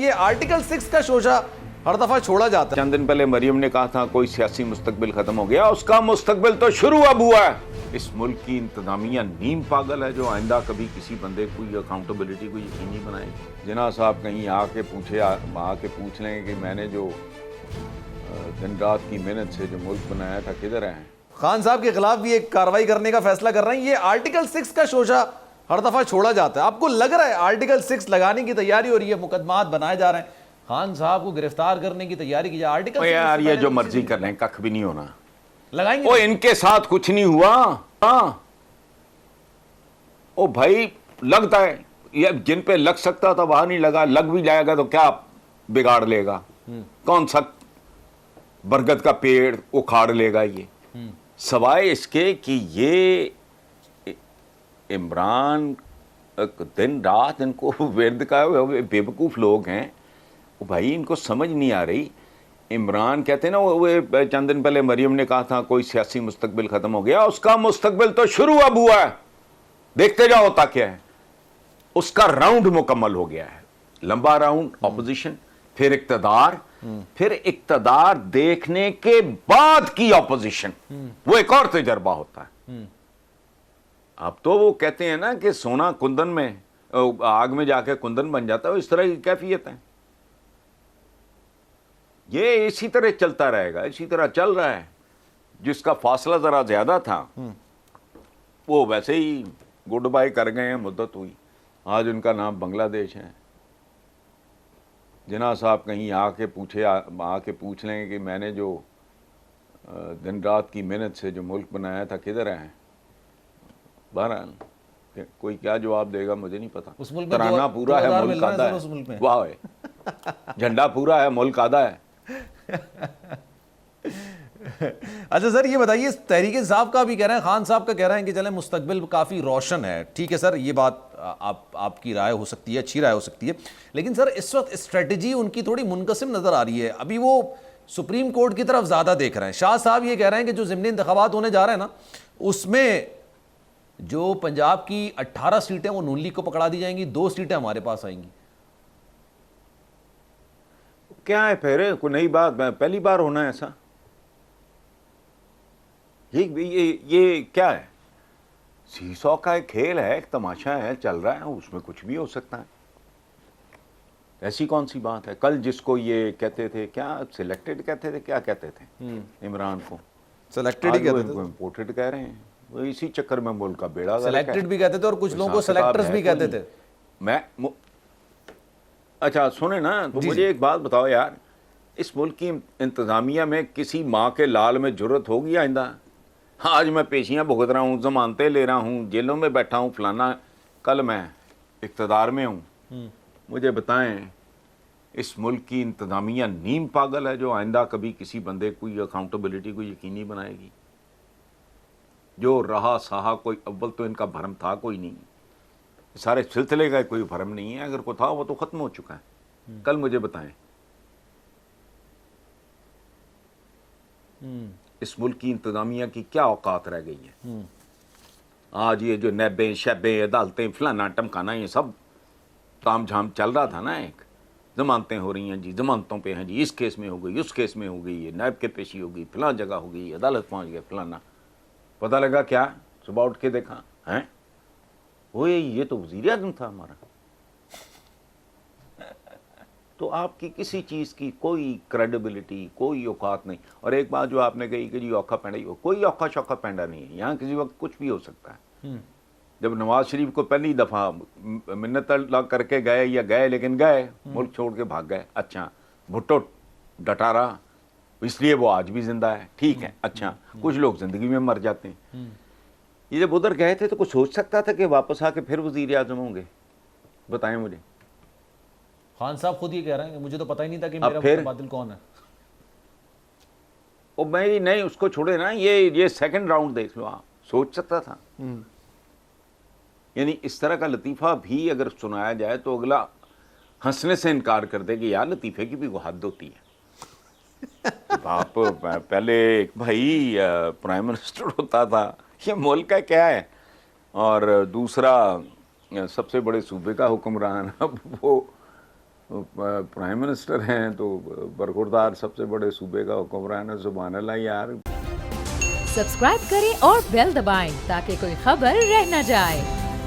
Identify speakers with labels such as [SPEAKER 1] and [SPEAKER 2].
[SPEAKER 1] یہ آرٹیکل 6 کا شوشہ ہر دفعہ چھوڑا جاتا ہے.
[SPEAKER 2] چند دن پہلے مریم نے کہا تھا کوئی سیاسی مستقبل ختم ہو گیا. اس کا مستقبل تو شروع اب ہوا ہے. اس ملک کی انتظامیہ نیم پاگل ہے جو آئندہ کبھی کسی بندے کو اکاؤنٹیبلٹی کو یقینی بنائے. جناح صاحب کہیں آ کے پوچھ لیں کہ میں نے جو دن رات کی محنت سے جو ملک بنایا تھا کدھر ہے.
[SPEAKER 1] خان صاحب کے خلاف بھی ایک کارروائی کرنے کا فیصلہ کر رہے ہیں. یہ آرٹیکل 6 کا شوشہ ہر دفعہ چھوڑا جاتا ہے. آپ کو لگ رہا ہے آرٹیکل 6 لگانے کی تیاری ہو رہی ہے, مقدمات بنائے جا رہے ہیں, خان صاحب کو گرفتار کرنے کی تیاری کی جائے. آرٹیکل 6
[SPEAKER 2] یار یہ جو مرضی کر لیں ککھ بھی نہیں ہونا.
[SPEAKER 1] لگائیں گے
[SPEAKER 2] وہ ان کے ساتھ کچھ نہیں ہوا. ہاں او بھائی لگتا ہے یہ جن پہ لگ سکتا تھا وہاں نہیں لگا. لگ بھی جائے گا تو کیا بگاڑ لے گا. کون سا برگد کا پیڑ اکھاڑ لے گا یہ, سوائے اس کے کہ یہ عمران دن رات ان کو ورد کا بے وقوف لوگ ہیں. بھائی ان کو سمجھ نہیں آ رہی. عمران کہتے ہیں نا وہ چند دن پہلے مریم نے کہا تھا کوئی سیاسی مستقبل ختم ہو گیا. اس کا مستقبل تو شروع اب ہوا ہے. دیکھتے جاؤ ہوتا کیا ہے. اس کا راؤنڈ مکمل ہو گیا ہے. لمبا راؤنڈ اپوزیشن, پھر اقتدار, پھر اقتدار دیکھنے کے بعد کی اپوزیشن. وہ ایک اور تجربہ ہوتا ہے. اب تو وہ کہتے ہیں نا کہ سونا کندن میں آگ میں جا کے کندن بن جاتا ہے. اس طرح کی کیفیت ہے. یہ اسی طرح چلتا رہے گا. اسی طرح چل رہا ہے. جس کا فاصلہ ذرا زیادہ تھا وہ ویسے ہی گڈ بائی کر گئے ہیں. مدت ہوئی. آج ان کا نام بنگلہ دیش ہے. جناح صاحب کہیں آ کے پوچھ لیں کہ میں نے جو دن رات کی محنت سے جو ملک بنایا تھا کدھر ہے. بہرحال کوئی کیا جواب دے گا مجھے نہیں پتا. ترانہ پورا ہے ملک آدھا ہے. واہ جھنڈا پورا ہے ملک آدھا ہے.
[SPEAKER 1] اچھا سر یہ بتائیے, تحریک انصاف کا بھی کہہ رہے ہیں, خان صاحب کا کہہ رہے ہیں کہ چلیں مستقبل کافی روشن ہے. ٹھیک ہے سر, یہ بات آپ کی رائے ہو سکتی ہے, اچھی رائے ہو سکتی ہے, لیکن سر اس وقت اسٹریٹجی ان کی تھوڑی منقسم نظر آ رہی ہے. ابھی وہ سپریم کورٹ کی طرف زیادہ دیکھ رہے ہیں. شاہ صاحب یہ کہہ رہے ہیں کہ جو ضمنی انتخابات ہونے جا رہے ہیں نا, اس میں جو پنجاب کی 18 سیٹیں وہ نون لیگ کو پکڑا دی جائیں گی, 2 سیٹیں ہمارے پاس آئیں گی.
[SPEAKER 2] کیا ہے پھر کوئی نئی بات, پہلی بار ہونا ہے ایسا. یہ کیا ہے. سی سو کا ایک کھیل ہے, ایک تماشا ہے, چل رہا ہے. اس میں کچھ بھی ہو سکتا ہے. ایسی کون سی بات ہے. کل جس کو یہ کہتے تھے کیا سلیکٹڈ کہتے تھے, کیا کہتے تھے عمران کو,
[SPEAKER 1] سلیکٹڈ ہی کہتے تھے,
[SPEAKER 2] امپورٹڈ کہہ رہے ہیں. وہ اسی چکر میں ملک کا بیڑا
[SPEAKER 1] سلیکٹڈ بھی کہتے تھے اور کچھ لوگوں کو سلیکٹرز بھی کہتے تھے.
[SPEAKER 2] اچھا سنیں نا, تو مجھے ایک بات بتاؤ یار, اس ملک کی انتظامیہ میں کسی ماں کے لال میں جرت ہوگی آئندہ. آج میں پیشیاں بھگت رہا ہوں, ضمانتیں لے رہا ہوں, جیلوں میں بیٹھا ہوں, فلانا. کل میں اقتدار میں ہوں. مجھے بتائیں اس ملک کی انتظامیہ نیم پاگل ہے جو آئندہ کبھی کسی بندے کو اکاؤنٹیبلٹی کو یقینی بنائے گی. جو رہا سہا کوئی اول تو ان کا بھرم تھا کوئی نہیں. سارے سلسلے کا کوئی بھرم نہیں ہے. اگر کوئی تھا وہ تو ختم ہو چکا ہے. کل مجھے بتائیں اس ملک کی انتظامیہ کی کیا اوقات رہ گئی ہے. آج یہ جو نیبیں شیبیں عدالتیں فلانا ٹمکانا یہ سب تام جھام چل رہا تھا نا. ایک ضمانتیں ہو رہی ہیں جی, ضمانتوں پہ ہیں جی, اس کیس میں ہو گئی, اس کیس میں ہو گئی, یہ نیب کے پیشی ہو گئی, فلان جگہ ہو گئی, عدالت پہنچ گئے فلانا. پتہ لگا کیا صبح اٹھ کے دیکھا ہیں وہ یہ تو وزیر اعظم تھا ہمارا. تو آپ کی کسی چیز کی کوئی کریڈیبلٹی, کوئی اوقات نہیں. اور ایک بات جو آپ نے کہی کہ جی اوکھا پینڈا ہی ہو, کوئی اوکھا شوکھا پینڈا نہیں ہے. یہاں کسی وقت کچھ بھی ہو سکتا ہے. جب نواز شریف کو پہلی دفعہ منت اللہ کر کے گئے یا گئے لیکن گئے, ملک چھوڑ کے بھاگ گئے. اچھا بھٹو ڈٹا رہا اس لیے وہ آج بھی زندہ ہے. ٹھیک ہے. اچھا کچھ لوگ زندگی میں مر جاتے ہیں. یہ جب ادھر گئے تھے تو کچھ سوچ سکتا تھا کہ واپس آ کے پھر وزیر اعظم ہوں گے. بتائیں مجھے.
[SPEAKER 1] خان صاحب خود یہ کہہ رہے ہیں کہ مجھے تو پتہ ہی نہیں تھا کہ میرا متبادل کون ہے.
[SPEAKER 2] او میں نہیں اس کو چھوڑے نا, یہ سیکنڈ راؤنڈ دیکھ لو. آپ سوچ سکتا تھا. یعنی اس طرح کا لطیفہ بھی اگر سنایا جائے تو اگلا ہنسنے سے انکار کر دے کہ یار لطیفے کی بھی وہ حد ہوتی ہے. آپ پہلے ایک بھائی پرائم منسٹر ہوتا تھا, یہ ملک کا کیا ہے, اور دوسرا سب سے بڑے صوبے کا حکمران. اب وہ پرائم منسٹر ہیں تو برخوردار سب سے بڑے صوبے کا حکمران ہے. سبحان اللہ یار.
[SPEAKER 3] سبسکرائب کریں اور بیل دبائیں تاکہ کوئی خبر رہ نہ جائے.